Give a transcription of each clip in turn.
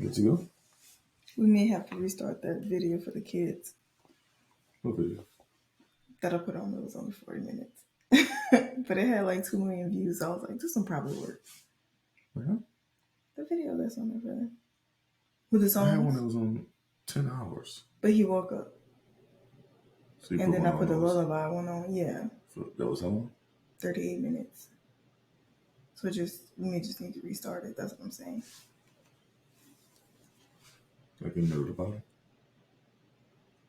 Good to go? We may have to restart that video for the kids. What video? That I put on, it was only 40 minutes. But it had like 2 million views. So I was like, this one probably work. Yeah. The video that's on there for that. With the songs. I had one that was on 10 hours. But he woke up. So you and put then I one put the on those. lullaby one on, yeah. So that was how long? 38 minutes. So we may just need to restart it. That's what I'm saying. Like in the middle of the bottom?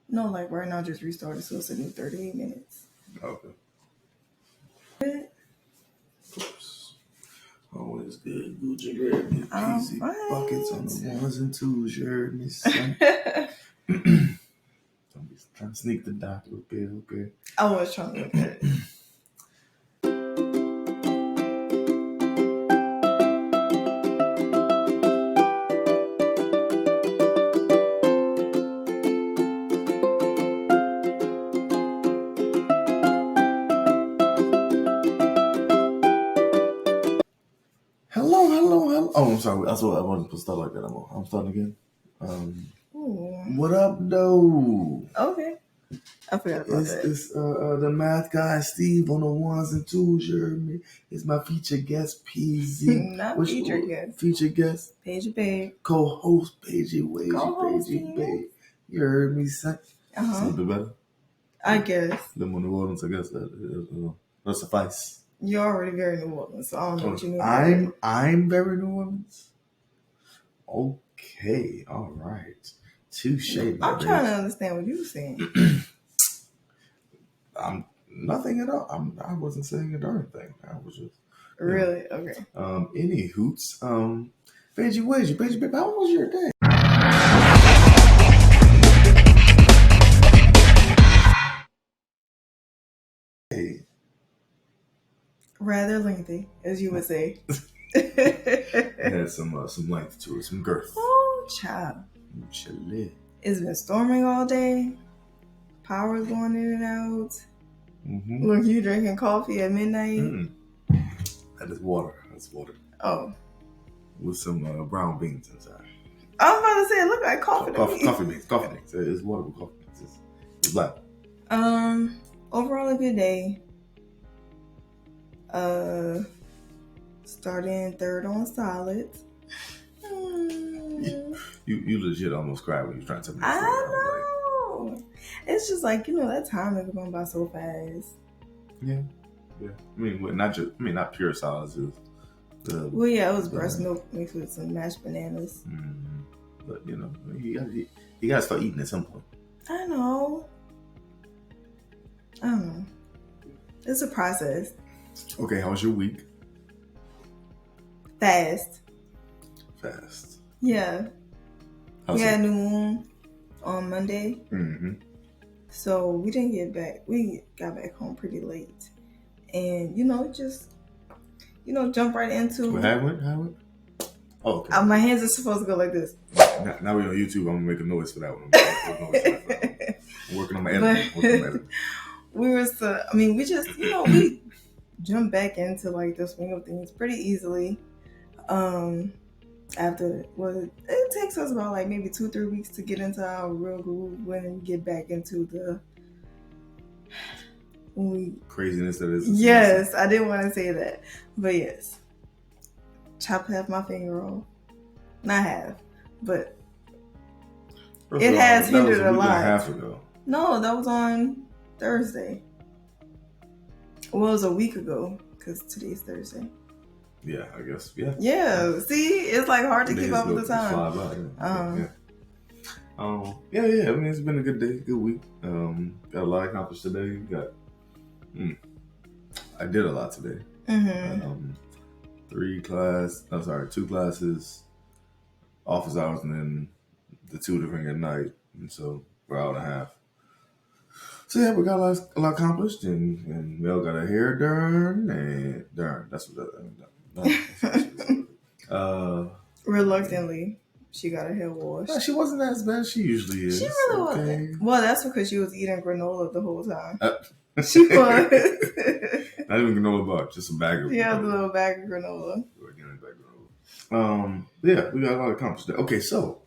No, like right now, just restart it. So it's a new 38 minutes. Okay. Of course. Always good. Gucci grab me peasy buckets on the ones and twos. You heard me, son. Don't be trying to sneak the doctor. Okay. I was trying to look at it. Hello. Oh, I'm sorry. That's what I wasn't supposed to start like that. I'm starting again. What up, though? Okay. I forgot about that. It's the math guy, Steve, on the ones and twos. You heard me? It's my feature guest, PZ. Not feature guest. Feature guest. Paige Babe. Co-host, Paige Babe. Co-hosting. You heard me, son. Uh-huh. A little bit better? I guess. Them on New Orleans, I guess. That'll suffice. You're already very New Orleans, so I don't know what you mean. I'm very New Orleans? Okay, all right. Touche. I'm trying to understand what you're saying. I'm nothing at all. I wasn't saying a darn thing. I was just really okay. Any hoots. Paige, babe, how was your day? Hey. Rather lengthy, as you would say. It had some length to it, some girth. Oh, child. It's been storming all day. Power's going in and out. Mm-hmm. Look, you drinking coffee at midnight. That is water. That's water. Oh. With some brown beans inside. I was about to say, it looked like coffee. Coffee beans. It's water with coffee beans. It's black. Overall a good day. Starting third on solids. You legit almost cried when you were trying to tell me I know. Like, it's just like, that time is going by so fast. Yeah. I mean, not pure solids. It was breast milk mixed with some mashed bananas. Mm-hmm. But you gotta start eating at some point. I know. It's a process. Okay, how was your week? Fast. Yeah. We had a new moon on Monday. Mm-hmm. So we didn't get back. We got back home pretty late. And, jump right into... How it went? Oh, okay. My hands are supposed to go like this. Now we're on YouTube. I'm going to make a noise for that one. I'm working on my editing. We just, we jumped back into like the swing of things pretty easily. It takes us about like maybe 2-3 weeks to get into our real groove when we get back into the craziness that is. Yes, I didn't want to say that, but yes, chopped half my finger off. Not half, but it has hindered a lot. That was a week and a half ago. No, that was on Thursday. Well, it was a week ago because today's Thursday. Yeah, I guess. Yeah. Yeah. See, it's like hard to keep up with the time. Yeah. I mean, it's been a good day, good week. Got a lot accomplished today. I did a lot today. Mm-hmm. 2 classes, office hours, and then the tutoring at night, and so for an hour and a half. So yeah, we got a lot accomplished, and Mel got her hair done, and that's what reluctantly, she got her hair washed. No, she wasn't as bad as she usually is. She really wasn't. Well, that's because she was eating granola the whole time. She was. Not even granola bar, just a bag of granola. Yeah, a little bag of granola. Yeah, we got a lot accomplished there. Okay, so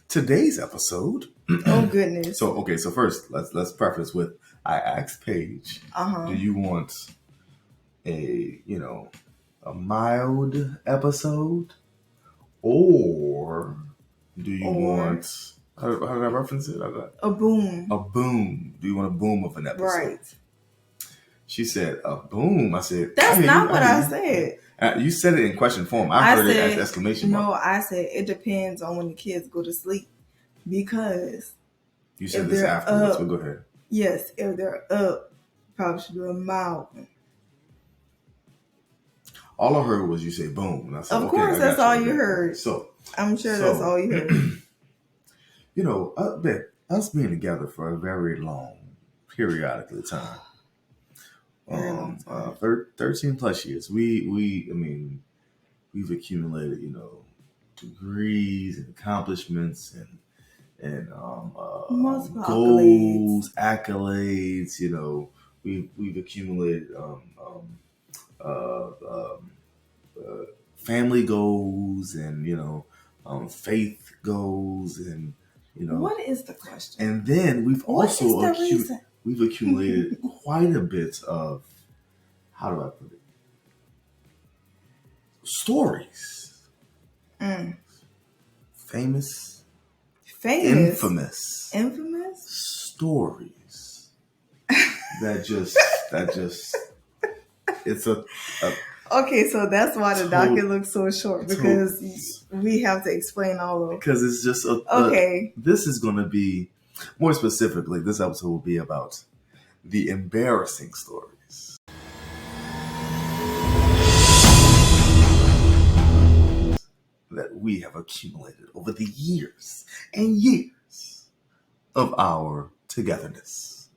today's episode. Oh goodness. So first let's preface with I asked Paige, do you want a a mild episode, or do you want how did I reference it? A boom. A boom. Do you want a boom of an episode? Right. She said a boom. I said that's not what I said. You said it in question form. I heard it as exclamation mark. No, I said it depends on when the kids go to sleep, because you said this afterwards. So go ahead. Yes, if they're up, probably should do a mild one. All I heard was you say boom. And I said, of course, that's all you heard. So I'm sure that's all you heard. You know, us being together for a very long periodically time. 13 plus years. We've accumulated, degrees and accomplishments and goals, accolades. We've accumulated family goals and faith goals and What is the question? And then we've we've accumulated quite a bit of, how do I put it? Stories. Famous. Infamous stories. that just it's a okay, so that's why the docket looks so short, because we have to explain all of it. Because it's just okay. This is going to be, more specifically, this episode will be about the embarrassing stories that we have accumulated over the years and years of our togetherness.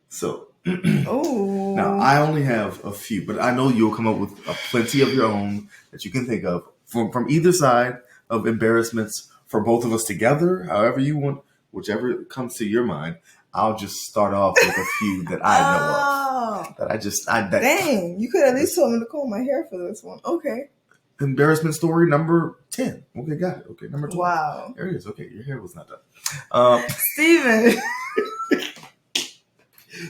So, now I only have a few, but I know you'll come up with plenty of your own that you can think of from either side of embarrassments for both of us together, however you want, whichever comes to your mind. I'll just start off with a few that I know of. Dang, you could at least told me to comb my hair for this one. Okay. Embarrassment story number 10. Okay, got it. Okay, number 12. Wow. There it is. Okay, your hair was not done. Steven.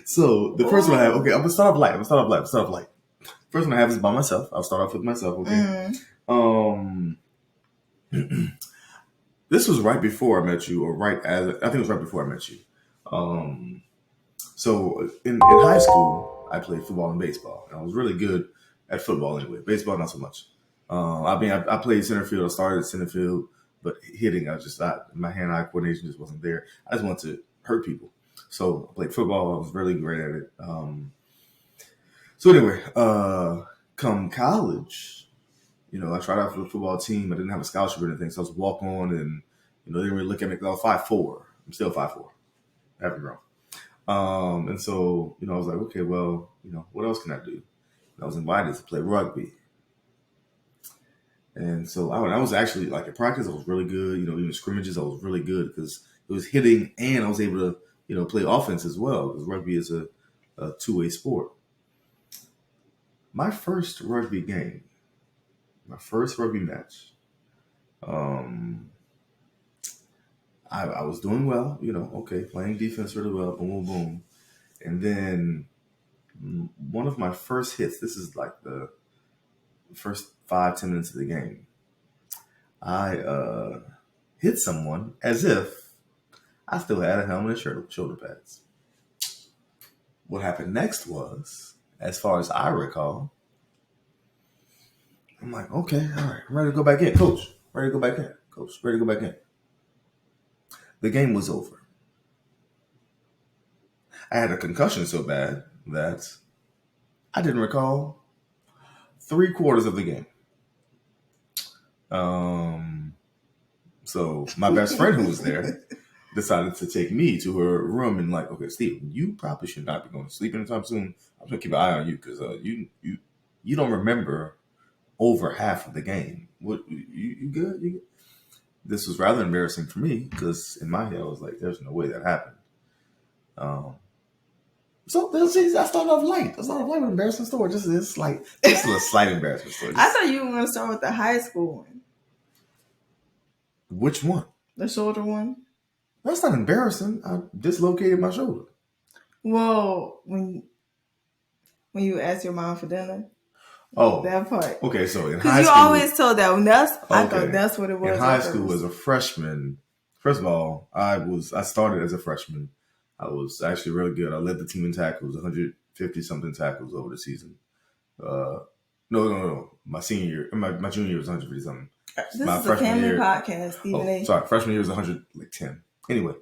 So the first one I have, okay, I'm gonna start off light. First one I have is by myself. I'll start off with myself, okay? This was right before I met you, or I think it was right before I met you. So in high school, I played football and baseball, and I was really good at football anyway. Baseball, not so much. I played center field. I started at center field, but hitting, my hand-eye coordination just wasn't there. I just wanted to hurt people. So I played football. I was really great at it. So anyway, come college, I tried out for the football team. I didn't have a scholarship or anything, so I was walk on, and they didn't really look at me because I was 5'4". I'm still 5'4". I haven't grown. And so I was like, okay, well, what else can I do? And I was invited to play rugby, and so I was actually, like, at practice, I was really good. Even scrimmages, I was really good because it was hitting, and I was able to play offense as well, because rugby is a two-way sport. My first rugby game, my first rugby match, I was doing well, playing defense really well, boom, boom, boom. And then one of my first hits, this is like the first 5-10 minutes of the game, I hit someone as if I still had a helmet and shoulder pads. What happened next was, as far as I recall, I'm like, okay, all right, I'm ready to go back in. Coach, ready to go back in. Coach, ready to go back in. The game was over. I had a concussion so bad that I didn't recall 3/4 of the game. So my best friend who was there decided to take me to her room and, like, okay, Steve, you probably should not be going to sleep anytime soon. I'm going to keep an eye on you because you don't remember over half of the game. What, you good? You good? This was rather embarrassing for me because in my head I was like, there's no way that happened. So I started off light. I started off light with an embarrassing story. Just a slight embarrassment story. I thought you were going to start with the high school one. Which one? The shoulder one. That's not embarrassing. I dislocated my shoulder. Well, when you asked your mom for dinner. Oh, that part. Okay, so in high school, because you always told that. I thought that's what it was. In high school, as a freshman, first of all, I started as a freshman. I was actually really good. I led the team in tackles, 150 something tackles over the season. No. My senior year, my junior year was 150 something. This my is a family podcast, Stephen A. Sorry, freshman year was 110. Anyway,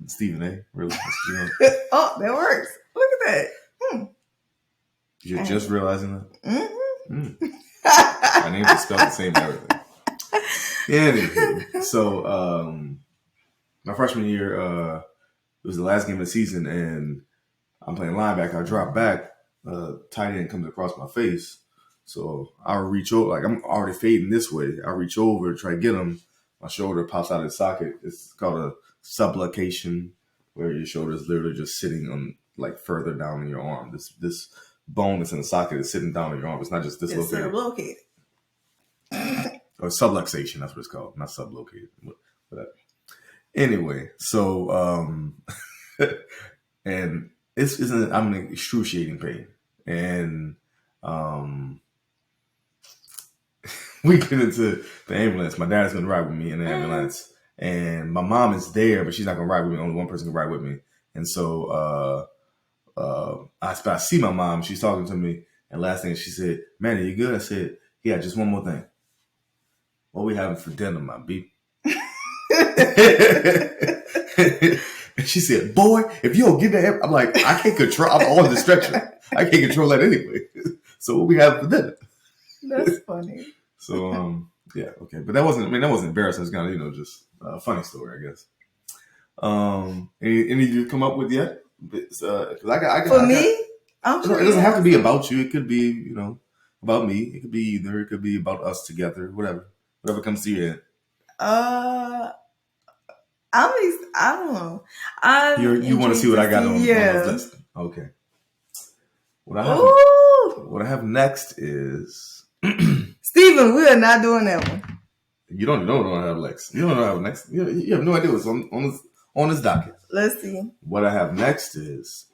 Stephen A. Really? Oh, that works. Look at that. You're just realizing that? Mm-hmm. My names are spelled the same and everything. Anywho, so my freshman year, it was the last game of the season, and I'm playing linebacker. I drop back, tight end comes across my face. So I reach over, like I'm already fading this way. I reach over to try to get him. My shoulder pops out of the socket. It's called a subluxation, where your shoulder is literally just sitting on, like, further down in your arm. This bone that's in the socket is sitting down in your arm. It's not just dislocated. It's subluxated. Or subluxation, that's what it's called. Not sublocated. But anyway, so and I'm in excruciating pain. And we get into the ambulance. My dad's gonna ride with me in the ambulance. And my mom is there, but she's not gonna ride with me. Only one person can ride with me. And so I see my mom. She's talking to me, and last thing she said, "Man, are you good?" I said, "Yeah, just one more thing. What we having for dinner, my B?" And she said, "Boy, if you don't get that," I'm like, "I can't control. I'm on the stretcher. I can't control that anyway. So what we having for dinner?" That's funny. So yeah, okay, but that wasn't embarrassing. It's kind of just a funny story, I guess. Any of you come up with yet? For me, it doesn't have to be about you. It could be, about me. It could be either. It could be about us together. Whatever comes to your head. I don't know. You want to see what I got on this list? Okay. What I have next is Steven. We are not doing that one. You don't know what I have next. You don't know what I have next. You have no idea what's on this docket. Let's see. What I have next is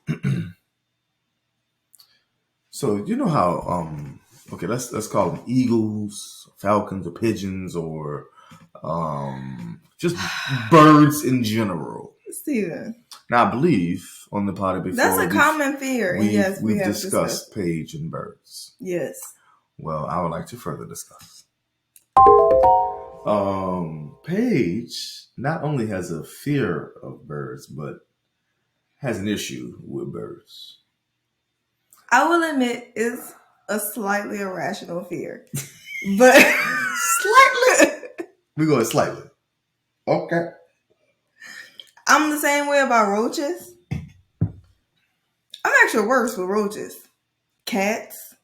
so you know how okay, let's call them eagles, falcons, or pigeons, or just birds in general. Steven. Now I believe on the potty before that's a common fear. Yes, we've discussed Paige and birds. Yes. Well, I would like to further discuss. Paige not only has a fear of birds, but has an issue with birds. I will admit it's a slightly irrational fear. But slightly. We go slightly. Okay. I'm the same way about roaches. I'm actually worse with roaches. Cats,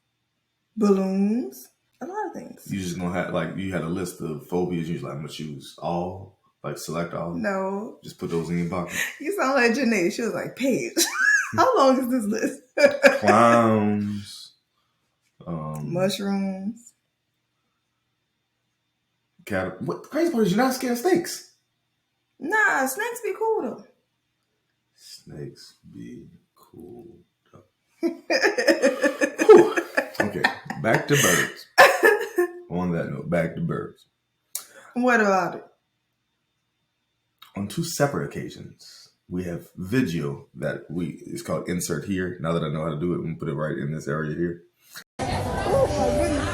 balloons, a lot of things. You just gonna have, you had a list of phobias. You're like, I'm gonna choose all, select all. No. Just put those in your pocket. You sound like Janae. She was like, Paige, how long is this list? Clowns. Mushrooms. What the crazy part is you're not scared of snakes. Nah, snakes be cool though. Snakes be cool though. Okay, back to birds. On that note, back to birds. What about it? On two separate occasions, we have video that it's called insert here. Now that I know how to do it, I'm gonna put it right in this area here. Oh my goodness.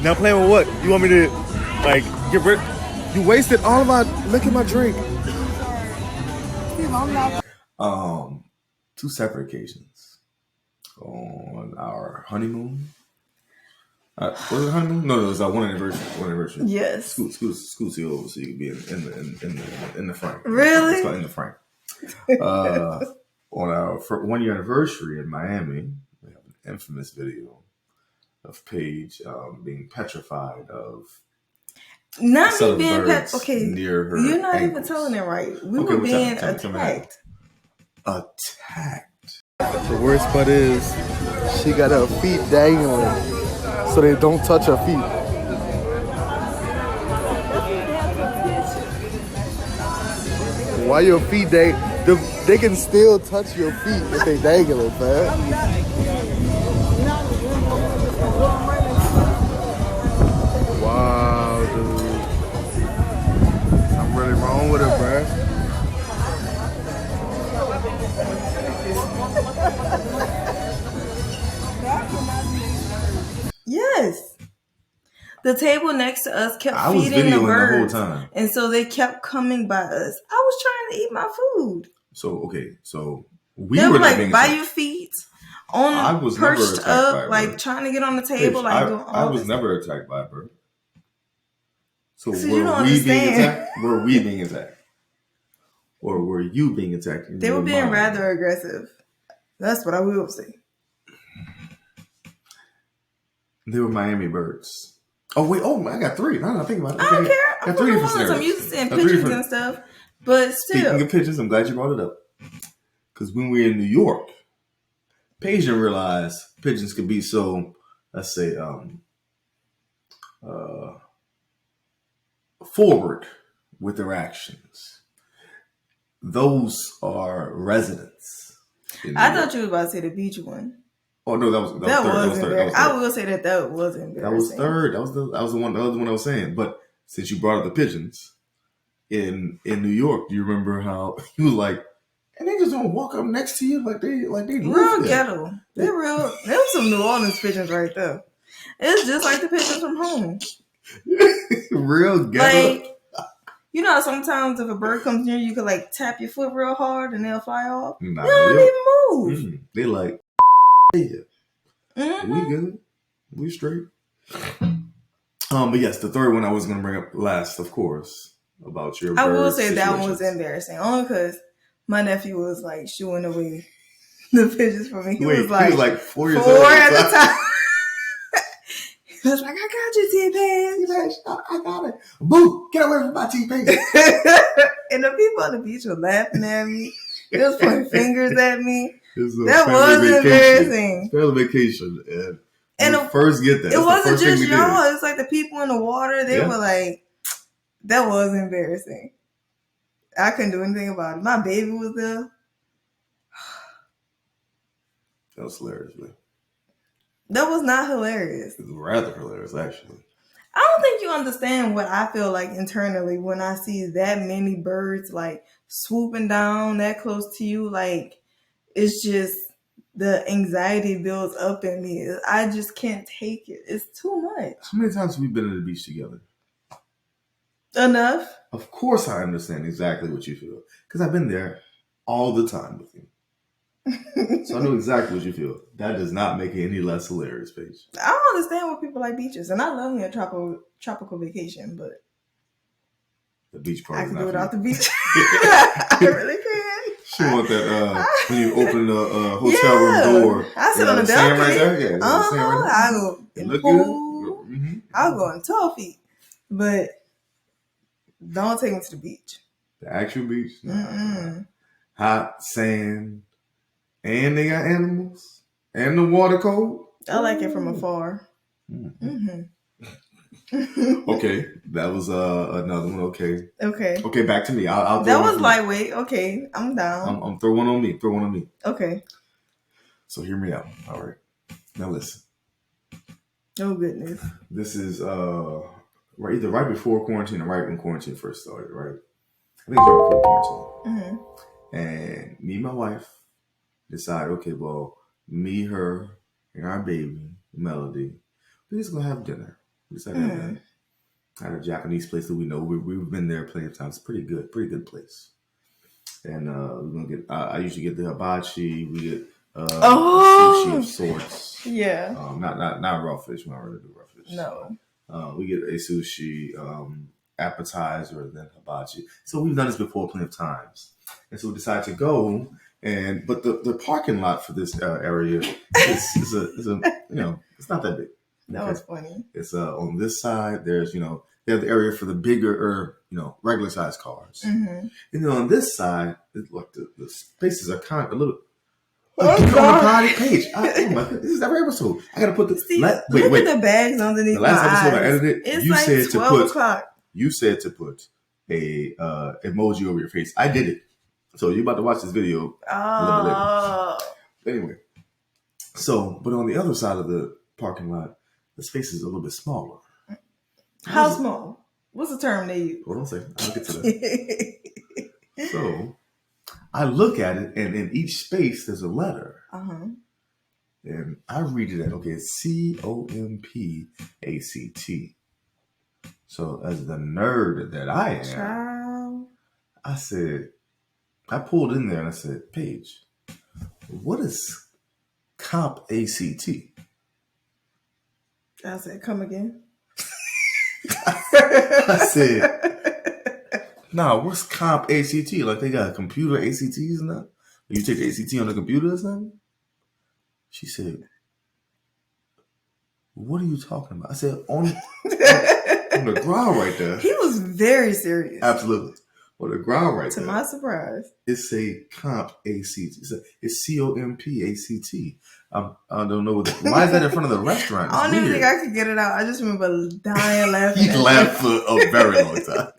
Now playing with what? You want me to get rid? You wasted all of my. Look at my drink. Two separate occasions on our honeymoon. Was it honeymoon? No, it was our one anniversary. Yes. Scoot you over so you can be in the front. Really? It's called in the front. On our 1 year anniversary in Miami, we have an infamous video of Paige being petrified of Not me being pet. Okay, near her. You're not ankles. even telling it right. We were being attacked. Attacked. The worst part is she got her feet dangling so they don't touch her feet. Why your feet they can still touch your feet if they dangling, man. Wow, dude. I'm really wrong with it, bruh. Yes. The table next to us kept feeding the birds, the whole time. And so they kept coming by us. I was trying to eat my food. So we were like by your feet, I was perched up, like trying to get on the table. Paige, I was never attacked by a bird. So were we being attacked? Were we being attacked? Or were you being attacked? They were being rather aggressive. That's what I will say. They were Miami birds. Oh wait! Oh, I got three. Now I think about it. I don't care. I'm three different scenarios. I'm used to seeing pigeons and stuff, but still. Speaking of pigeons, I'm glad you brought it up. Because when we were in New York, Paige didn't realize pigeons could be so, let's say, forward with their actions. Those are residents. I thought you were about to say the beach one. Oh no, that was third. I will say that was embarrassing. That was third. That was the other one I was saying. But since you brought up the pigeons in New York, do you remember how he was like, and they just don't walk up next to you like they real ghetto. They're real. There was some New Orleans pigeons right there. It's just like the pigeons from home. Real ghetto. Like, you know how sometimes if a bird comes near you, can like tap your foot real hard and they'll fly off. Nah, they don't even move. They like. Yeah. Mm-hmm. We good. We straight. But yes, the third one I was going to bring up last, of course, about your. I will say that one was embarrassing, only because my nephew was like shooing away the pigeons from me. He was like 4 years old at the time. He was like, "I got you, T-Paige. I got it. Boo! Get away from my T-Paige." And the people on the beach were laughing at me. They was pointing fingers at me. That was embarrassing. Family vacation, and first get that. It wasn't just y'all. It was like the people in the water. They were like, that was embarrassing. I couldn't do anything about it. My baby was there. That was hilarious, man. That was not hilarious. It was rather hilarious, actually. I don't think you understand what I feel like internally when I see that many birds like swooping down that close to you. Like, it's just the anxiety builds up in me. I just can't take it. It's too much. How many times have we been at the beach together? Enough. Of course I understand exactly what you feel. Because I've been there all the time with you. So I know exactly what you feel. That does not make it any less hilarious, Paige. I don't understand why people like beaches. And I love me a tropical vacation, but the beach part I can do without the beach. I really can. She want that when you open the hotel room door. I sit on the balcony. Right there. Yeah, I go in the pool. Mm-hmm. I'll go in 12 feet. But don't take me to the beach. The actual beach? Hot sand. And they got animals. And the water cold. I like it from afar. Mm-hmm. Okay, that was another one. Okay, back to me. I'll that was lightweight. Okay, I'm down. I'm throw one on me. Okay. So hear me out. All right. Now listen. Oh goodness. This is either right before quarantine or right when quarantine first started. Right. I think it's right before quarantine. Mm-hmm. And me and my wife decided, okay, well, me, her, and our baby, Melody, we're just gonna have dinner. We decided to have dinner at a Japanese place that we know. We've been there plenty of times. It's pretty good place. And we're gonna get. I usually get the hibachi. We get sushi of sorts. Yeah. Not raw fish. We don't really do raw fish. No. We get a sushi appetizer, then hibachi. So we've done this before plenty of times, and so we decided to go. But the parking lot for this area is a it's not that big. That was funny. It's on this side. There's they have the area for the bigger or regular sized cars. Mm-hmm. And then on this side, look, the spaces are kind of a little. Paige. Oh my goodness, this is every episode. I gotta put the look at the bags underneath. The last my episode eyes. I edited, it's you like said 12 o'clock. You said to put a emoji over your face. I did it. So you're about to watch this video a little later. Anyway, but on the other side of the parking lot, the space is a little bit smaller. How small? What's the term they use? Hold on a second. I'll get to that. So I look at it, and in each space there's a letter. And I read it it's COMPACT. So as the nerd that I am, Child. I pulled in there and I said, Paige, what is comp ACT? I said, come again. I said, nah, what's comp ACT? Like they got computer ACTs and that? You take the ACT on the computer or something? She said, what are you talking about? I said, on the ground right there. He was very serious. Absolutely. On the ground right there. To my surprise. It's a comp ACT. It's COMPACT. I don't know. Why is that in front of the restaurant? I don't even think I could get it out. I just remember dying laughing. He laughed for a very long time.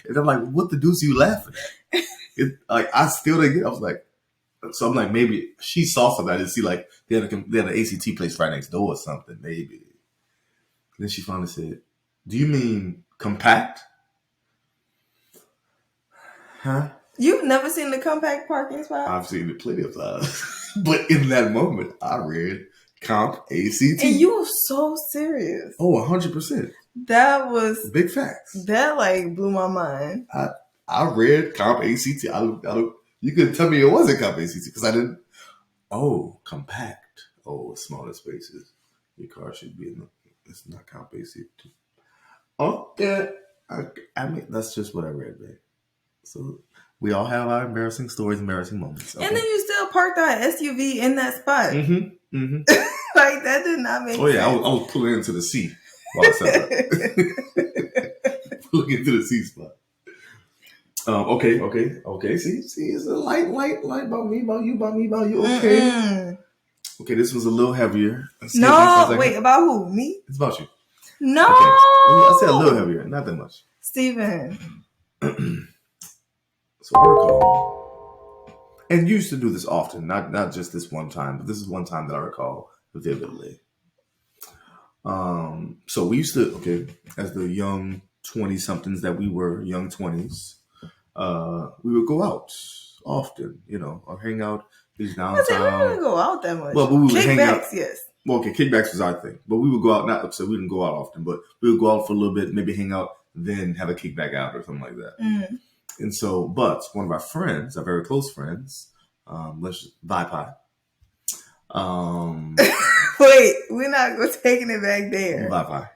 And I'm like, what the deuce are you laughing at? I still didn't get it. I was like, so I'm like, maybe she saw something. I didn't see they had an ACT place right next door or something, maybe. Then she finally said, do you mean compact? Huh? You've never seen the compact parking spot? I've seen it plenty of times. But in that moment, I read comp ACT. And you were so serious. Oh, 100%. That was... Big facts. That blew my mind. I read comp ACT. You couldn't tell me it wasn't comp ACT because I didn't... Oh, compact. Oh, smaller spaces. Your car should be in the... It's not comp ACT. Okay. I mean, that's just what I read, man. So we all have our embarrassing stories, embarrassing moments. Okay? And then you still parked our SUV in that spot. Mm-hmm. Mm-hmm. That did not make sense. Oh, yeah. I was pulling into the seat while I said that. Pulling into the seat spot. Okay. See, it's a light about me, about you, about me, about you. Okay. Mm-mm. Okay, this was a little heavier. No, wait, about who? Me? It's about you. No. Okay. I said a little heavier, not that much. Steven. So I recall, and you used to do this often, not just this one time, but this is one time that I recall vividly. So we used to, as the young 20-somethings that we were, young 20s, we would go out often, or hang out these downtown. We wouldn't go out that much. Well, but we would hang out. Yes. Well, kickbacks was our thing, but we would go out. So we didn't go out often, but we would go out for a little bit, maybe hang out, then have a kickback out or something like that. Mm. And so, but one of our friends, our very close friends, let's just Pie. Wait, we're not taking it back there. Pie.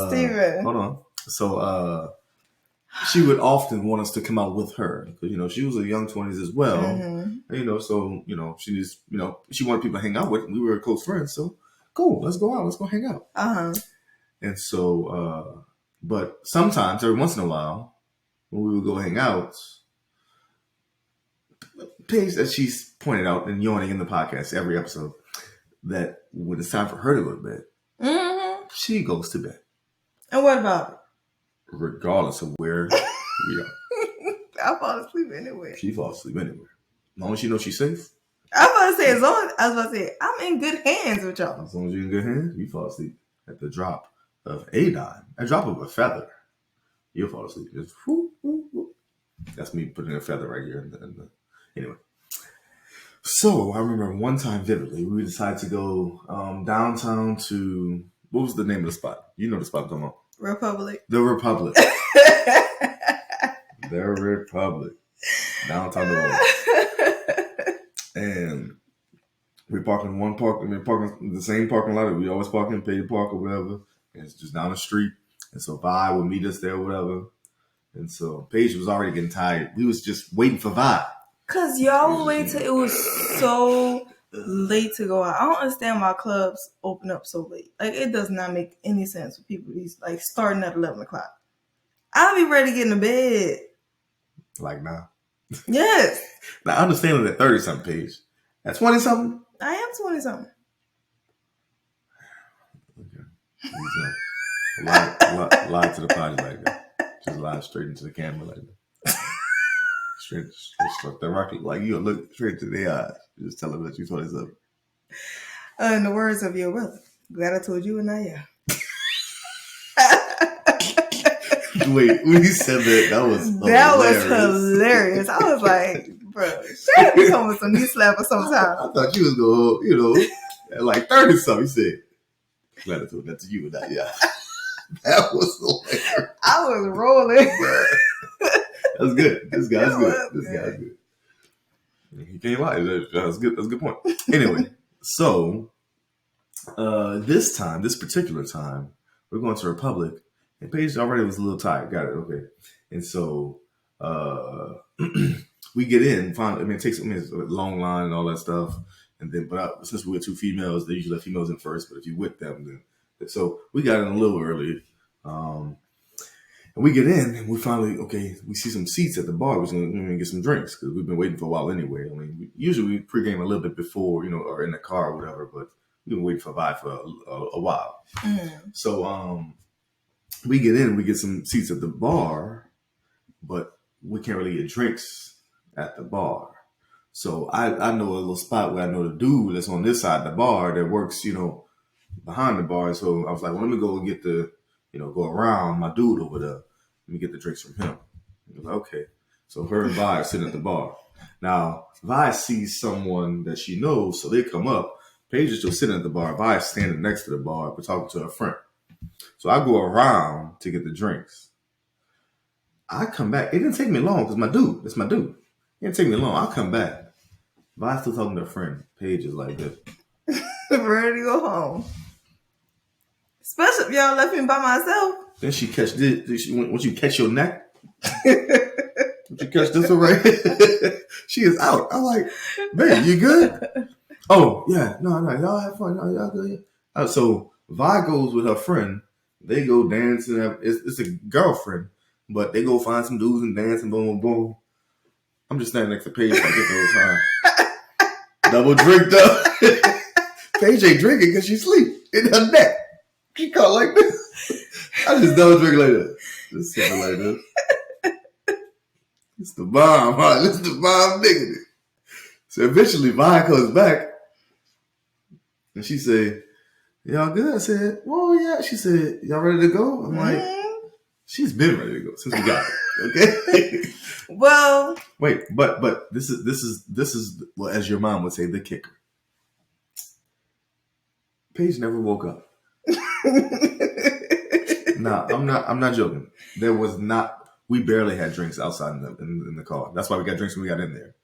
Steven. Hold on. So, she would often want us to come out with her because, she was a young 20s as well. Mm-hmm. And, so, she just, she wanted people to hang out with, and we were close friends. So, cool, let's go out. Let's go hang out. Uh-huh. And so, but sometimes, every once in a while, when we would go hang out, Paige, as she's pointed out and yawning in the podcast every episode, that when it's time for her to go to bed, mm-hmm. she goes to bed. And what about it? Regardless of where we are. I fall asleep anywhere. She falls asleep anywhere. As long as she knows she's safe. I was about to say, I'm in good hands with y'all. As long as you're in good hands, you fall asleep at the drop of a dime. A drop of a feather. You'll fall asleep. Just whoop, whoop, whoop. That's me putting a feather right here. Anyway. So I remember one time vividly, we decided to go downtown to, what was the name of the spot? You know the spot I'm talking about. Republic. The Republic. The Republic. Downtown New Orleans. And we park in the same parking lot that we always park in, Paige Park or whatever. And it's just down the street. And so Vi would meet us there or whatever. And so Paige was already getting tired. We was just waiting for Vi. Because y'all would wait till it was so late to go out. I don't understand why clubs open up so late. Like, it does not make any sense for people to be like starting at 11 o'clock. I'll be ready to get in the bed. Like now. Yes. Now, I understand that 30-something Paige. At 20-something? I am 20-something. Okay. Lie to the party like that. Just lie straight into the camera like that. straight directly. Like, you look straight to their eyes. Just tell them that you're 20-something. In the words of your brother, glad I told you and not yeah. Wait, when you said that was hilarious. I was like, bro, Shay be coming with some knee slap or sometime. I thought you was going, at like 30-something. You said, glad I told that to you and not yeah. That was hilarious. I was rolling. That's good. This guy's good. He can't lie. That's good. That's a good point. Anyway, so this particular time, we're going to Republic, and Paige already was a little tired. Got it. Okay. And so we get in. It takes a long line and all that stuff. And then, since we're two females, they usually let females in first. But if you're with them, then so we got in a little early. And we get in, and we finally, we see some seats at the bar. We're going to get some drinks because we've been waiting for a while anyway. I mean, usually we pregame a little bit before, or in the car or whatever, but we've been waiting for Vi for a while. Mm. So we get in, we get some seats at the bar, but we can't really get drinks at the bar. So I know a little spot where I know the dude that's on this side of the bar that works, behind the bar. So I was like, well, let me go and get go around my dude over there. Let me get the drinks from him. He was like, okay. So her and Vi are sitting at the bar. Now, Vi sees someone that she knows, so they come up. Paige is still sitting at the bar. Vi is standing next to the bar, but talking to her friend. So I go around to get the drinks. I come back. It didn't take me long because that's my dude. It didn't take me long. I come back. Vi's still talking to her friend. Paige is like this. Ready to go home. Especially if y'all left me by myself. Then she catch this. Once you catch your neck, once you catch this one right here, she is out. I'm like, babe, you good? Oh, yeah. No, y'all have fun. No, y'all good? So Vi goes with her friend. They go dancing. It's a girlfriend, but they go find some dudes and dance and boom, boom, boom. I'm just standing next to Paige like this the whole time. Double drinked up. Paige ain't drinking because she sleep in her neck. She caught like this. I just double drink like this. Just sipping like this. It's the bomb, huh? It's the bomb nigga. So eventually Vi comes back and she said, y'all good? I said, well, yeah. She said, y'all ready to go? I'm like, she's been ready to go since we got it. Okay. Well, wait, but this is well, as your mom would say, the kicker. Paige never woke up. No, I'm not joking. There was not. We barely had drinks outside in the car. That's why we got drinks when we got in there.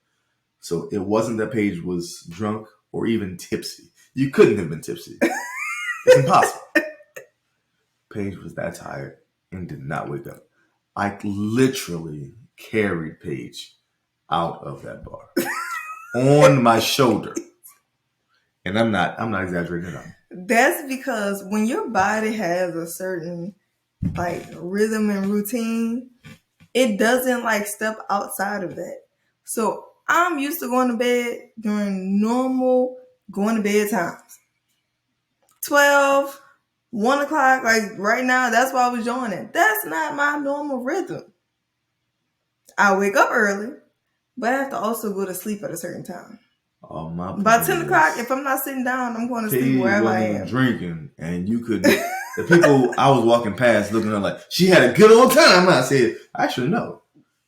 So it wasn't that Paige was drunk or even tipsy. You couldn't have been tipsy. It's impossible. Paige was that tired and did not wake up. I literally carried Paige out of that bar on my shoulder. And I'm not exaggerating at all. That's because when your body has a certain rhythm and routine, it doesn't step outside of that. So I'm used to going to bed during normal going to bed times. 12, 1 o'clock, right now, that's why I was doing it. That's not my normal rhythm. I wake up early, but I have to also go to sleep at a certain time. Oh, my By 10 o'clock, if I'm not sitting down, I'm going to sleep wherever I am. Drinking, and you could. The people I was walking past looking at her like, she had a good old time. I said, actually, no.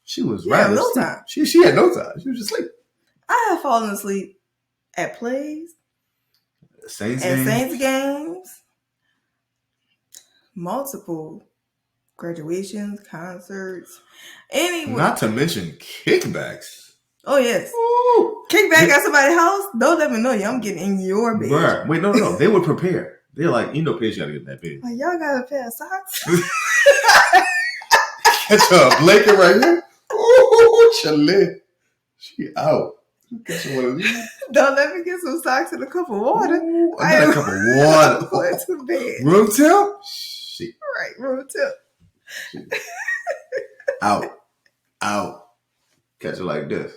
She was right. No time. She had no time. She was just asleep. I have fallen asleep at plays, Saints games, multiple graduations, concerts, anyway. Not to mention kickbacks. Oh, yes. Ooh. Kickback at somebody's house? Don't let me know you. I'm getting in your bed. Right. Wait, no. They were prepared. They're like, Paige got to get in that bed. Y'all got a pair of socks? Catch her a blanket right here. Ooh, Chalet. She out. Get you one of these. Don't let me get some socks and a cup of water. Ooh, I got a cup of water. Going to bed. Room temp? Shit. Right, room temp. Out. Catch it like this.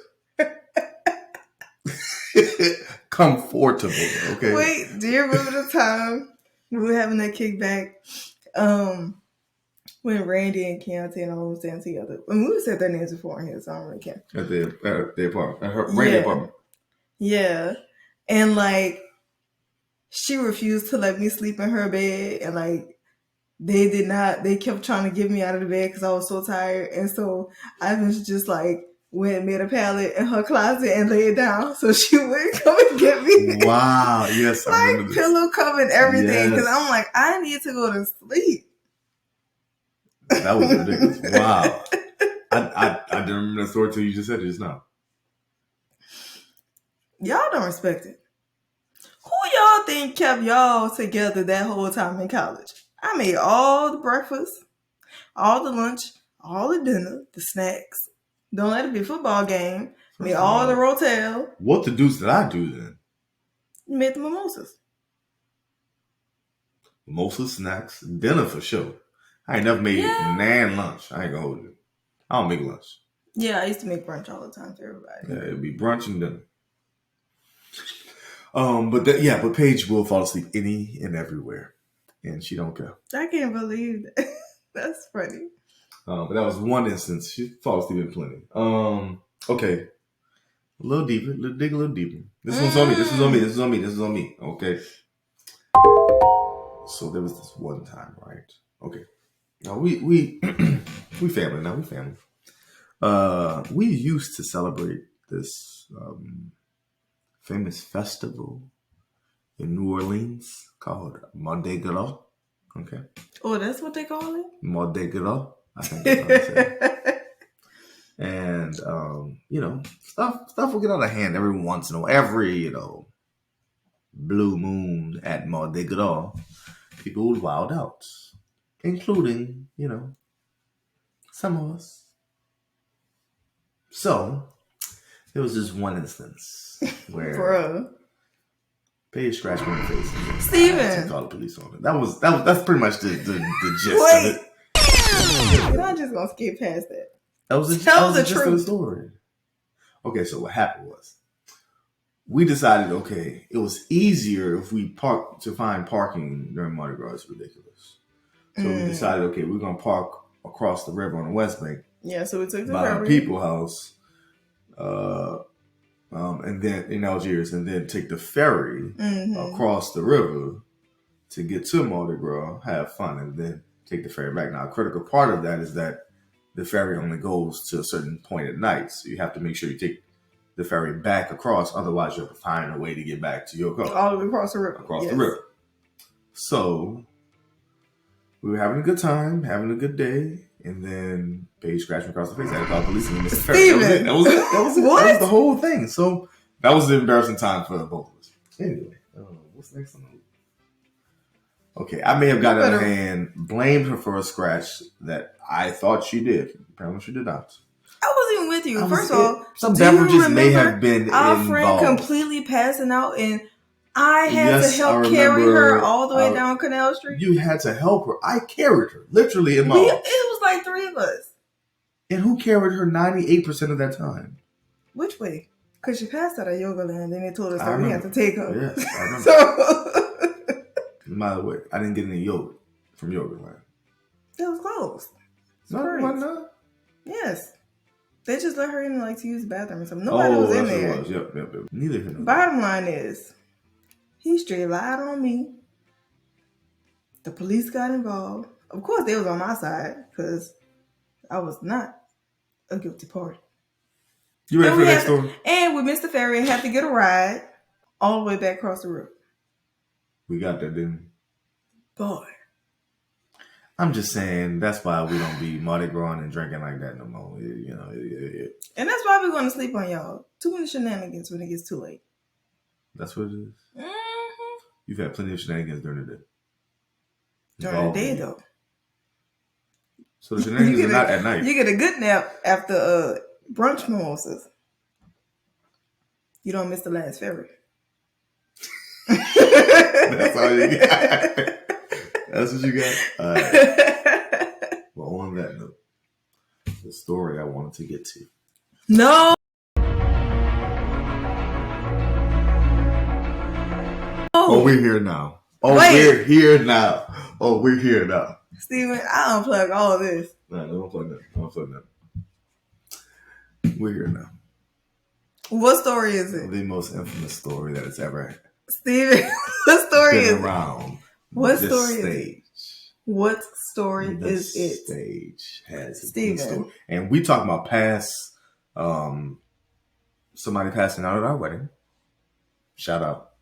Comfortable, okay? Wait, do you remember the time we were having that kickback? When Randy and Keontae and all was staying together. And we said their names before in here, so I don't really care. At the apartment. At her Randy apartment. Yeah. And like she refused to let me sleep in her bed, and like they kept trying to get me out of the bed because I was so tired. And so I was just like went and made a pallet in her closet and laid down so she wouldn't come and get me. Wow, yes. Like pillow cover and everything. Because I'm like, I need to go to sleep. That was ridiculous. Wow. I didn't remember that story until you just said it just now. Y'all don't respect it. Who y'all think kept y'all together that whole time in college? I made all the breakfast, all the lunch, all the dinner, the snacks. Don't let it be a football game. Made all the rotel. What the deuce did I do then? You made the mimosas. Mimosas, snacks, dinner for sure. I ain't never made nan lunch. I ain't gonna hold you. I don't make lunch. Yeah, I used to make brunch all the time for everybody. Yeah, it'd be brunch and dinner. But Paige will fall asleep any and everywhere, and she don't care. I can't believe that. That's funny. But that was one instance. She falls asleep in plenty. Okay, a little deeper. Dig a little deeper. This one's on me. This is on me. Okay. So there was this one time, right? Okay. Now we family. Now we family. We used to celebrate this famous festival in New Orleans called Mardi Gras. Okay. Oh, that's what they call it? Mardi Gras, I think that's how they say it. And stuff will get out of hand every once in a while. Every blue moon at Mardi Gras, people would wild out, including some of us. So there was this one instance where Paige scratched me in the face. Steven, to call the police on it. That's pretty much the gist Wait. of it. You're not just gonna skip past that. That was the gist of the story. Okay, so what happened was we decided, okay, it was easier if we find parking during Mardi Gras. It's ridiculous. So we decided, okay, we're gonna park across the river on the West Bank. Yeah, so we took the by ferry. a people house, and then in Algiers, and then take the ferry across the river to get to Mardi Gras, have fun, and then take the ferry back. Now, a critical part of that is that the ferry only goes to a certain point at night, so you have to make sure you take the ferry back across. Otherwise, you have to find a way to get back to your car. All the way across the river. The river. So we were having a good time, having a good day. And then Paige scratched me across the face. I had to call the police and Mr. Ferry. That was it. That was the whole thing. So that was the embarrassing time for both of us. Anyway, what's next on the list? Okay, I may have gotten out of hand, blamed her for a scratch that I thought she did. Apparently she did not. I wasn't even with you. First of all, some beverages may have been our involved. friend completely passing out, and I had to help carry her all the way down Canal Street. You had to help her. I carried her, literally in my arms. It was like three of us. And who carried her 98% of that time? Which way? Because she passed out at Yoga Land, and they told us that we had to take her. Yes, I remember. By the way, I didn't get any yogurt from Yoga Land. It was closed. No, why not? Yes. They just let her in to use the bathroom or something. Nobody was in there. What it was. Yep. Neither of them. Bottom line is, he straight lied on me. The police got involved. Of course, they was on my side because I was not a guilty party. You ready for the next story? And we missed the ferry and had to get a ride all the way back across the river. We got that, didn't we? Boy. I'm just saying, that's why we don't be Mardi Gras and drinking like that no more. And that's why we're going to sleep on y'all. Too many shenanigans when it gets too late. That's what it is. Mm-hmm. You've had plenty of shenanigans during the day. During the day, though. So the shenanigans are not at night. You get a good nap after brunch mimosas. You don't miss the last ferry. That's all you got. That's what you got? All right. Well, on that note, the story I wanted to get to. No. Oh, we're here now. We're here now. Steven, I unplug all of this. No, don't unplug that. We're here now. What story is it? The most infamous story that has ever had. Steven, what story is around. What story Staige. is it? What story is it? Staige has Steven. story. And we talking about past somebody passing out at our wedding. Shout out.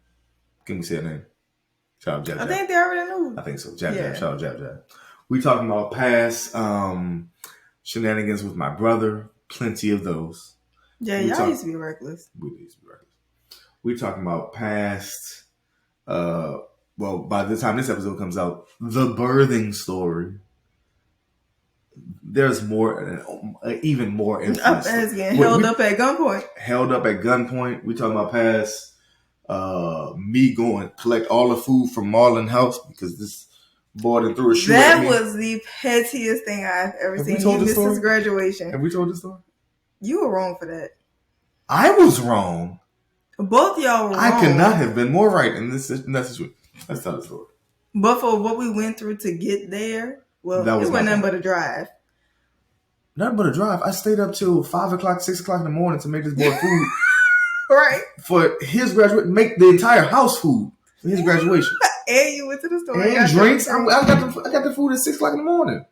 Can we say a name? Shout out Jab Jab. I think they already knew. I think so. Jab Jab. Shout out Jab Jab. We talking about past shenanigans with my brother. Plenty of those. Yeah, y'all used to be reckless. We used to be reckless. We talking about past well, by the time this episode comes out, the birthing story. There's more, even more infamous. It's getting held up at gunpoint. Held up at gunpoint. We talking about past me going collect all the food from Marlon House because this boy done threw a shoe at me. That was the pettiest thing I've ever seen. We told you this missed story? his graduation. Have we told this story? You were wrong for that. I was wrong. Both of y'all were wrong. I could not have been more right in this situation. Let's tell the story. But for what we went through to get there, well, it wasn't nothing but a drive. Nothing but a drive. I stayed up till 5 o'clock, 6 o'clock in the morning to make this boy food. Right. For his graduation, make the entire house food for his graduation. And you went to the store. And drinks. I got the food at 6 o'clock in the morning.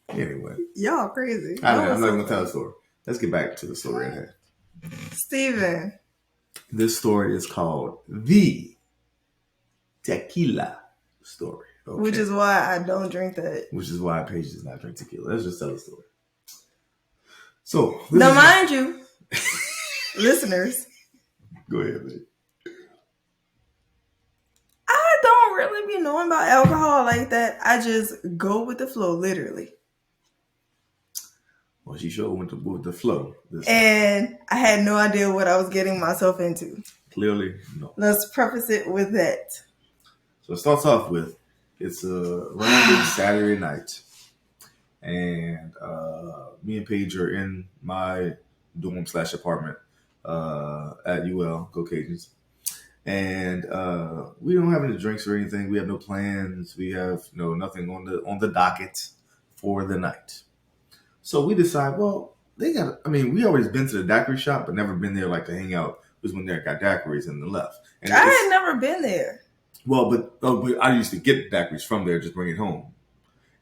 Anyway. Y'all crazy. I'm not going to tell the story. Let's get back to the story at hand. Steven. This story is called The Tequila Story. Okay? Which is why I don't drink that. Which is why Paige does not drink tequila. Let's just tell the story. So, now, mind you, listeners. Go ahead, babe. I don't really be knowing about alcohol like that. I just go with the flow, literally. Well, she sure went with the flow. And I had no idea what I was getting myself into. Clearly, no. Let's preface it with that. So it starts off with, it's a random Saturday night. And me and Paige are in my dorm / apartment at UL, Go Cajuns. And we don't have any drinks or anything. We have no plans. We have nothing on the docket for the night. So we decide, well, we always been to the daiquiri shop, but never been there like to hang out. It was when they got daiquiris and then left. And I had never been there. Well, but I used to get daiquiris from there, just bring it home.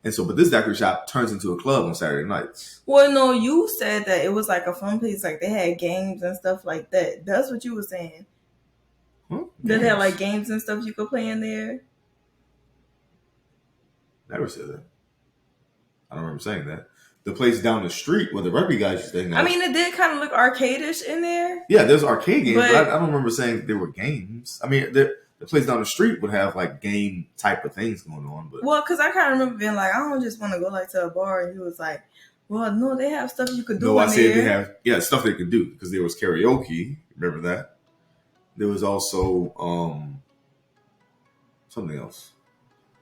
And so, but this daiquiri shop turns into a club on Saturday nights. Well, no, you said that it was like a fun place, like they had games and stuff like that. That's what you were saying. Huh? They had like games and stuff you could play in there. Never said that. I don't remember saying that. The place down the street where the rugby guys used to hang out. I mean, it did kind of look arcade-ish in there. Yeah, there's arcade games, but I don't remember saying that there were games. I mean, the place down the street would have like game type of things going on. But well, because I kind of remember being like, I don't just want to go like to a bar, and he was like, well, no, they have stuff you could do. No, I said they have stuff they could do because there was karaoke. Remember that? There was also something else.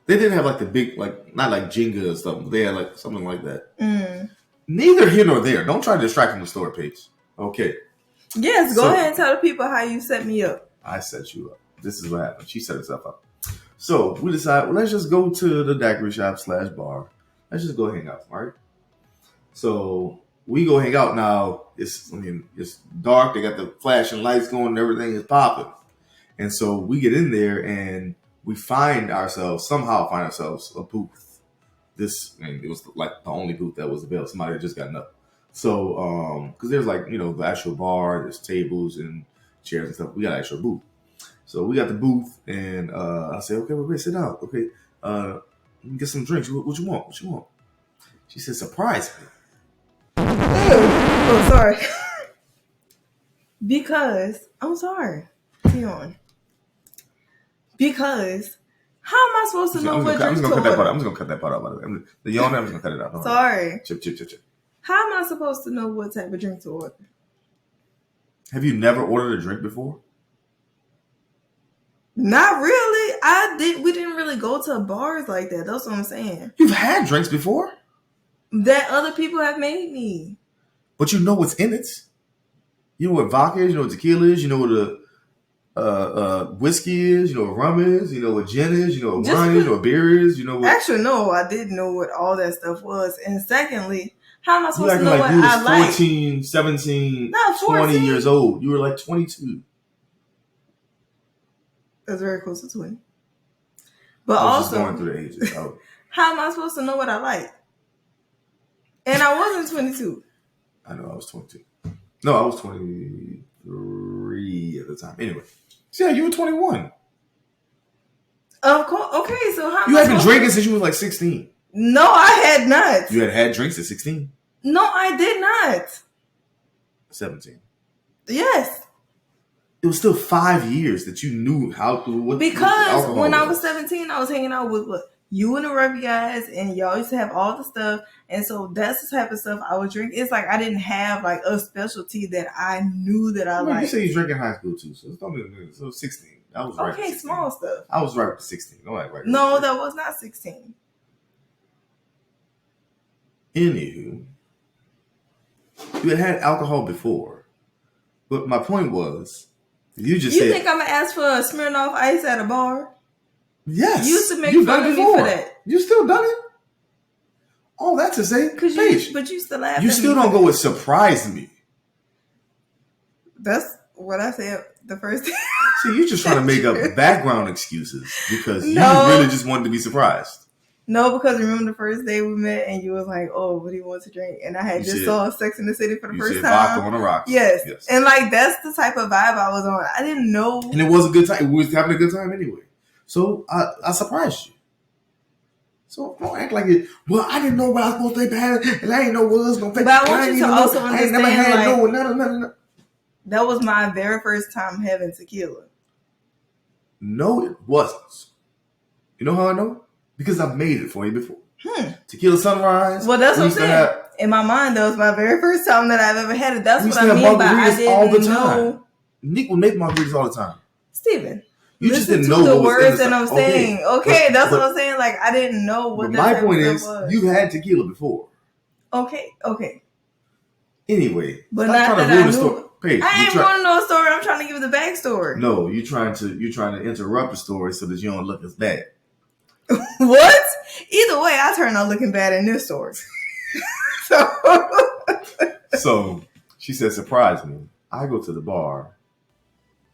They didn't have like the big, like not like Jenga or stuff. But they had like something like that. Mm. Neither here nor there. Don't try to distract from the story, Paige. Okay. Yes, go ahead and tell the people how you set me up. I set you up. This is what happened. She set herself up. So we decided, well, let's just go to the daiquiri shop / bar. Let's just go hang out, all right? So we go hang out now. It's dark. They got the flashing lights going and everything is popping. And so we get in there and we somehow find ourselves a booth. It was like the only booth that was available. Somebody had just gotten up. So, because there's like, the actual bar, there's tables and chairs and stuff. We got an actual booth. So we got the booth and I said, okay, wait, sit down. Okay, get some drinks. What you want? What you want? She said, surprise me. Oh, sorry. Because, I'm sorry. Tion. Because, how am I supposed to know what drinks to order? I'm just going to cut that part out, by the way. The yawning, I'm just going to cut it out. Sorry. Chip. How am I supposed to know what type of drink to order? Have you never ordered a drink before? Not really. We didn't really go to bars like that. That's what I'm saying. You've had drinks before? That other people have made me. But you know what's in it. You know what vodka is, you know what tequila is, you know what whiskey is, you know what rum is, you know what gin is, you know what wine is, you know what beer is, you know what... Actually, no, I didn't know what all that stuff was. And secondly, how am I supposed to know like what you was I like? 14, 17, Not 14. 20 years old. You were like 22. That's very close to 20. But I was also, just going through the ages. how am I supposed to know what I like? And I wasn't 22. I know I was 22. No, I was 23 at the time. Anyway. So yeah, you were 21. Of course. Okay, so how you had been drinking since you was like 16. No, I had not. You had drinks at 16? No, I did not. 17. Yes. It was still 5 years that you knew how to... Because when I was 17, I was hanging out with you and the rugby guys, and y'all used to have all the stuff. And so that's the type of stuff I would drink. It's like I didn't have like a specialty that I knew that I liked. You say you drank in high school too, so it's only 16. I was right. Okay, small stuff. I was right with 16. Don't act like no, that was not 16. Anywho, you had alcohol before, but my point was, you think I'm gonna ask for a Smirnoff Ice at a bar? Yes, you used to make fun of me for that. You still done it? All that to say, but you still laugh. You still don't go with surprise me. That's what I said the first time. See, you just trying to make up background excuses because you really just wanted to be surprised. No, because remember the first day we met and you was like, "Oh, what do you want to drink?" And I had saw Sex in the City for the first time. Vodka on the rocks. Yes, and like that's the type of vibe I was on. I didn't know, and it was a good time. We was having a good time anyway. So I surprised you. So don't act like it. Well, I didn't know what I was supposed to have, and I didn't know what I was going to take. But I want you to also understand, I ain't never had no. That was my very first time having tequila. No, it wasn't. You know how I know? Because I've made it for you before. Tequila Sunrise. Well, that's what I'm saying. In my mind, that was my very first time that I've ever had it. That's what I mean by I didn't know. Nick will make margaritas all the time. Steven. You just didn't know the words that I'm saying. Okay, that's what I'm saying. Like, I didn't know what that was. My point is, you've had tequila before. Okay. Anyway, but not that I knew. Paige, I ain't want to know a story. I'm trying to give the backstory. No, you're trying to interrupt the story so that you don't look as bad. What? Either way, I turn out looking bad in this story. So she said, surprise me. I go to the bar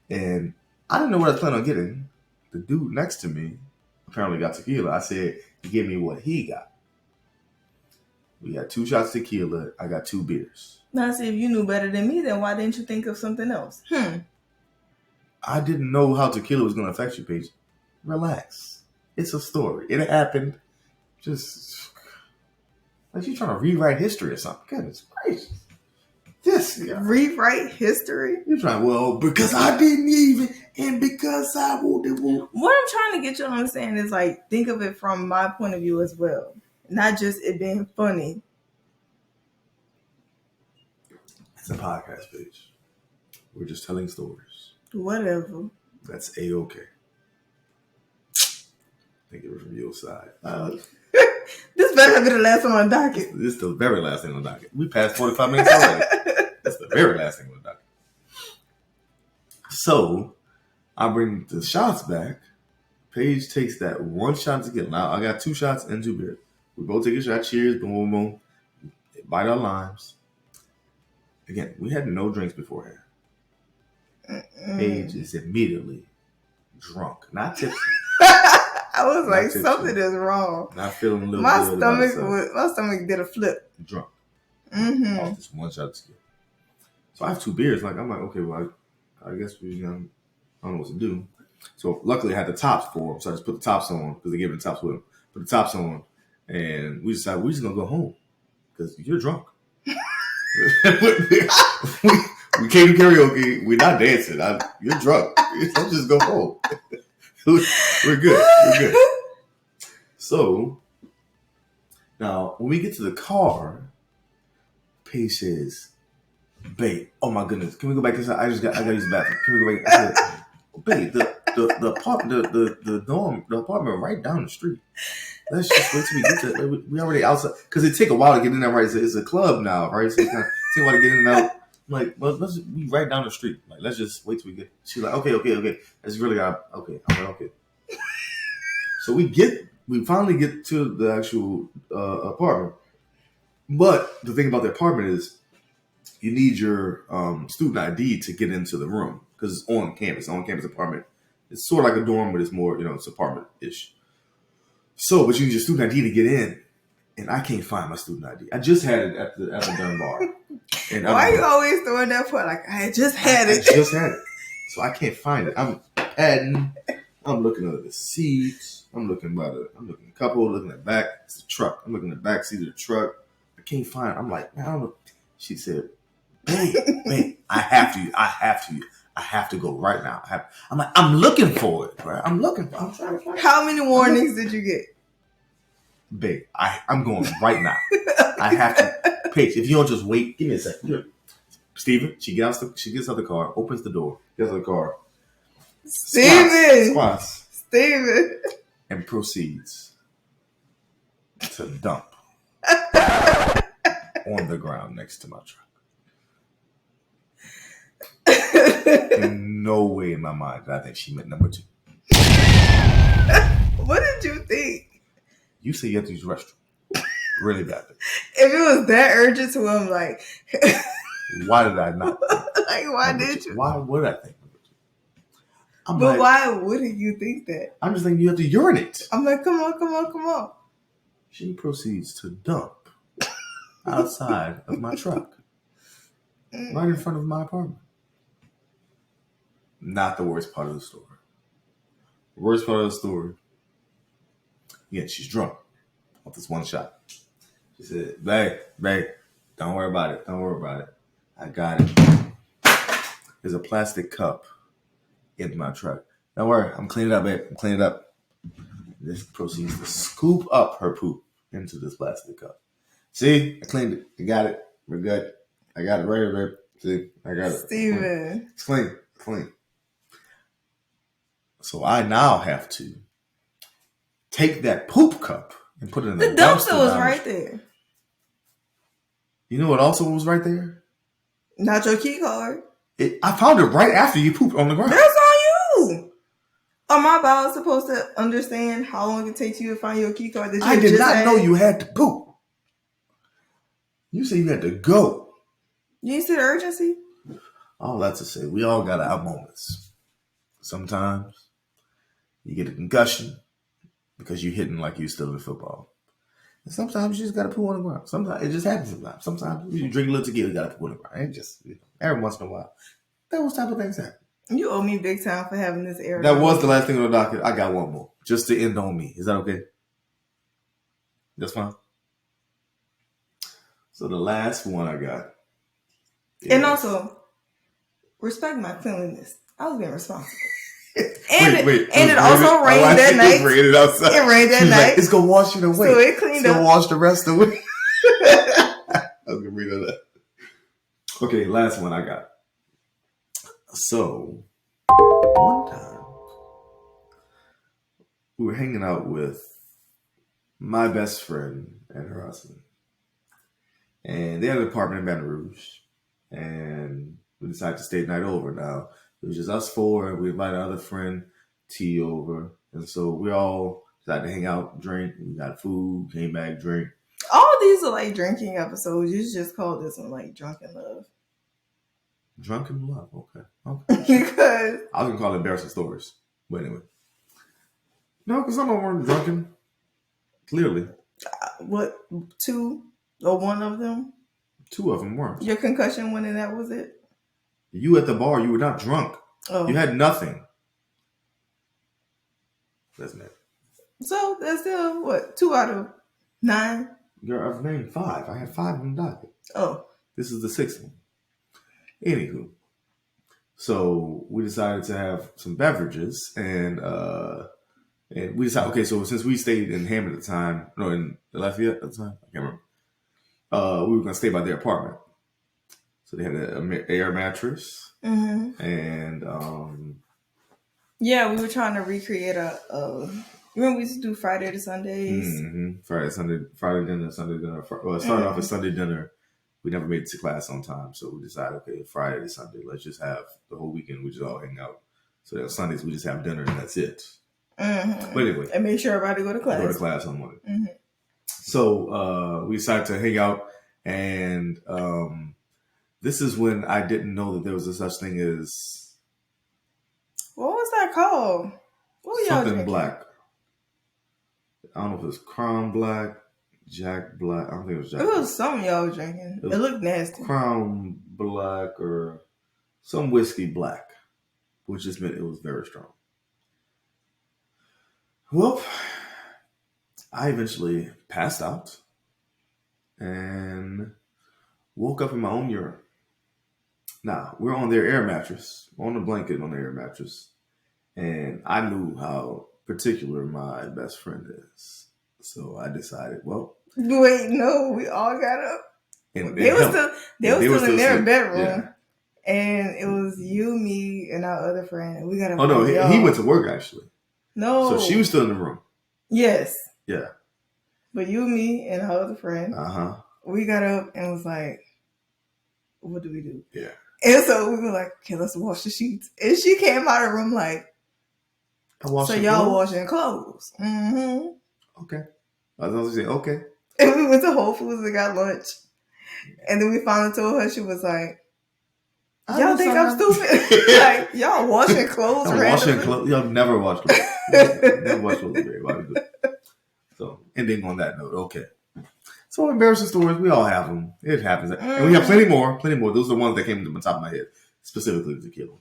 and I didn't know what I was planning on getting. The dude next to me apparently got tequila. I said, give me what he got. We got 2 shots of tequila. I got 2 beers. Now, see, if you knew better than me, then why didn't you think of something else? I didn't know how tequila was going to affect you, Paige. Relax. It's a story. It happened. Just like you trying to rewrite history or something. Goodness gracious. Rewrite history? You're trying, well, because I didn't even, and because I wanted. What I'm trying to get you to understand is like, think of it from my point of view as well. Not just it being funny. It's a podcast, Paige. We're just telling stories. Whatever. That's A-okay. Think of it from your side. This better be the last one on the docket. This is the very last thing on the docket. We passed 45 minutes already. That's the very last thing on the docket. So, I bring the shots back. Paige takes that 1 shot to get. Now, I got 2 shots and 2 beers. We both take a shot. Cheers. Boom, boom, boom. Bite our limes. Again, we had no drinks beforehand. Paige is immediately drunk. Not tipsy. I was like, something is wrong. Not feeling a little my good my stomach did a flip. Drunk. Off this 1 shot of tequila. So I have 2 beers. I'm like, okay, well, I guess I don't know what to do. So luckily I had the tops for them. So I just put the tops on because they gave me the tops with them. Put the tops on. And we decided we're just going to go home because you're drunk. we came to karaoke. We're not dancing. You're drunk. Let's just go home. We're good. So, now, when we get to the car, Paige says, babe, oh my goodness, can we go back inside? I gotta use the bathroom. Can we go back? I said, babe, the apartment right down the street. Let's just wait till we get to. We already outside because it take a while to get in there. Right, it's a club now, right? So it's kind of take a while to get in and out. I'm like, well, let's be right down the street. Like, let's just wait till we get. She's like, okay. That's really okay. I'm like, okay. So we finally get to the actual apartment. But the thing about the apartment is, you need your student ID to get into the room because it's on campus apartment. It's sort of like a dorm, but it's more, it's apartment-ish. So, but you need your student ID to get in, and I can't find my student ID. I just had it at the gun bar. And why are you always throwing that part? Like, I just had it. I just had it. So I can't find it. I'm adding. I'm looking under the seats. I'm looking at a couple, looking at back. It's the truck. I'm looking at the back seat of the truck. I can't find it. I'm like, man, I don't know. She said, babe, I have to go right now. I'm like, I'm looking for it, right? I'm trying to find it. How many warnings did you get? Babe, I'm going right now. I have to. Paige, if you don't just wait, give me a second. Steven, she gets out the car, opens the door, gets out the car. Steven! And proceeds to dump on the ground next to my truck. No way in my mind that I think she meant number 2. What did you think? You say you have to use the restroom. Really bad. If it was that urgent to him, like... why did I not think? Like, why did you? Why would I think number 2? But why wouldn't you think that? I'm just thinking you have to urinate. I'm like, come on. She proceeds to dump outside of my truck. Right in front of my apartment. Not the worst part of the story. The worst part of the story, yeah, she's drunk off this one shot. She said, babe, don't worry about it. I got it. There's a plastic cup in my truck. Don't worry, I'm cleaning it up, babe. I'm cleaning it up. This proceeds to scoop up her poop into this plastic cup. See, I cleaned it. I got it. We're good. I got it right here, babe. See, I got it. Steven. It's clean. So I now have to take that poop cup and put it in the dumpster. Was right there. You know what also was right there? Not your key card. I found it right after you pooped on the ground. That's on you. Am I about supposed to understand how long it takes you to find your key card? That you I did not know you had to poop. You said you had to go. You see the urgency? All that to say, we all got our moments. Sometimes you get a concussion because you're hitting like you're still in football. And sometimes you just got to poo on the ground. Sometimes it just happens sometimes. Sometimes you drink a little tequila, you got to poo on the ground. It just, every once in a while. Those type of things happen. You owe me big time for having this error. That was the last thing on the docket. I got one more. Just to end on me. Is that okay? That's fine? So the last one I got. And also, respect my cleanliness. I was being responsible. Wait, and it also rained that night. It rained that night. Like, it's going to wash it away. So it cleaned up. It's going to wash the rest away. I was going to read that. Okay, last one I got. So, one time, we were hanging out with my best friend and her husband. And they had an apartment in Baton Rouge. And we decided to stay the night over. Now, it was just us 4. We invited our other friend, T, over. And so we all decided to hang out, drink. We got food, came back, drink. All these are like drinking episodes. You should just call this one like Drunken Love. Drunken Love, okay. Because I was going to call it Embarrassing Stories. But anyway. No, because some of them weren't drunken. Clearly. What, 2 or 1 of them? 2 of them weren't. Your concussion one and that was it? You at the bar, you were not drunk. Oh. You had nothing. That's it. So that's still, what, 2 out of 9? Girl, I've named 5. I had 5 on the docket. Oh. This is the 6th one. Anywho. So we decided to have some beverages and we decided, okay, so since we stayed in Hammond at the time, no, in Lafayette at the time, I can't remember. We were going to stay by their apartment. So they had an air mattress. And yeah, we were trying to recreate remember we used to do Friday to Sundays? Friday dinner, Sunday dinner. Well, it started off as Sunday dinner. We never made it to class on time, so we decided, okay, Friday to Sunday, let's just have the whole weekend. We just all hang out. So on Sundays we just have dinner and that's it. But anyway, and make sure everybody go to class. Go to class on Monday. So we decided to hang out, and this is when I didn't know that there was a such thing as what was that called? What were something y'all black. I don't know if it was Crown Black, Jack Black. I don't think it was Jack. It was something y'all was drinking. It looked nasty. Crown Black or some whiskey black, which just meant it was very strong. Well, I eventually passed out and woke up in my own urine. Now, we're on their air mattress, on the blanket on the air mattress, and I knew how particular my best friend is. So I decided, well... Wait, no, we all got up. And they were still in their bedroom. Yeah. And it was you, me, and our other friend. We got up. Oh, no, he went to work, actually. No. So she was still in the room. Yes. Yeah. But you, me, and our other friend, we got up and was like, what do we do? Yeah. And so we were like, okay, let's wash the sheets. And she came out of the room like, so y'all washing clothes. Okay. I was going to say, okay. And we went to Whole Foods and got lunch. And then we finally told her, she was like, y'all think I'm stupid? Like, y'all washing clothes randomly? Washing clothes? Y'all never wash clothes. Never wash clothes. So, ending on that note, okay. So, embarrassing stories, we all have them. It happens. And we have plenty more. Those are the ones that came to the top of my head, specifically tequila.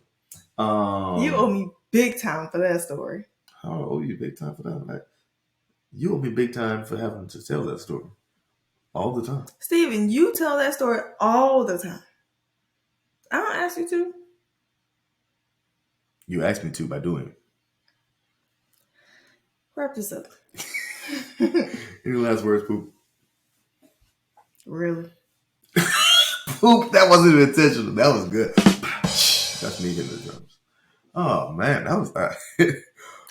You owe me big time for that story. I owe you big time for that. Like, you owe me big time for having to tell that story all the time. Steven, you tell that story all the time. I don't ask you to. You asked me to by doing it. Wrap this up. Any last words, Poop? Really? Poop, that wasn't intentional. That was good. That's me hitting the drums. Oh, man, that was that.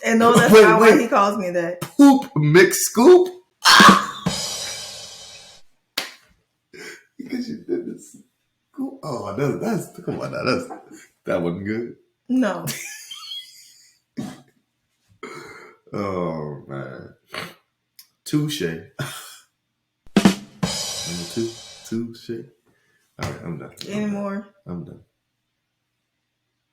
And no, that's not why he calls me that. Poop mix scoop? Because you did this. Oh, that's come on now. That wasn't good. No. Oh man. Touche. Number two. Touche. All right, I'm done. Any more? I'm done.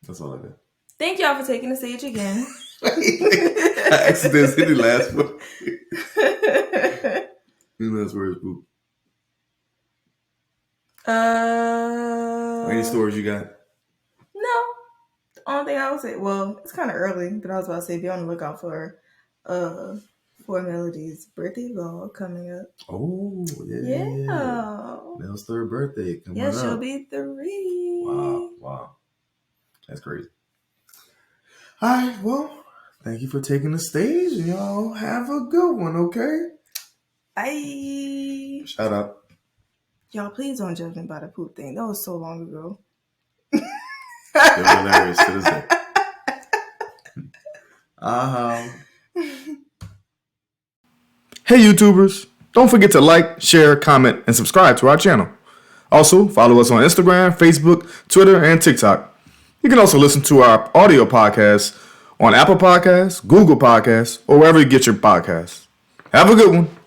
That's all I got. Thank y'all for taking the stage again. I accidentally hit the last one. Any last words, Poop? Any stories you got? No. The only thing I would say, well, it's kind of early, but I was about to say be on the lookout for Melody's birthday vlog coming up. Oh, yeah. Mel's third birthday coming up. Yeah, she'll be 3. Wow. That's crazy. All right, well, thank you for taking the stage. Y'all have a good one, okay? Bye. Shout out. Y'all, please don't judge me by the poop thing. That was so long ago. They're hilarious to this day. Hey, YouTubers. Don't forget to like, share, comment, and subscribe to our channel. Also, follow us on Instagram, Facebook, Twitter, and TikTok. You can also listen to our audio podcasts on Apple Podcasts, Google Podcasts, or wherever you get your podcasts. Have a good one.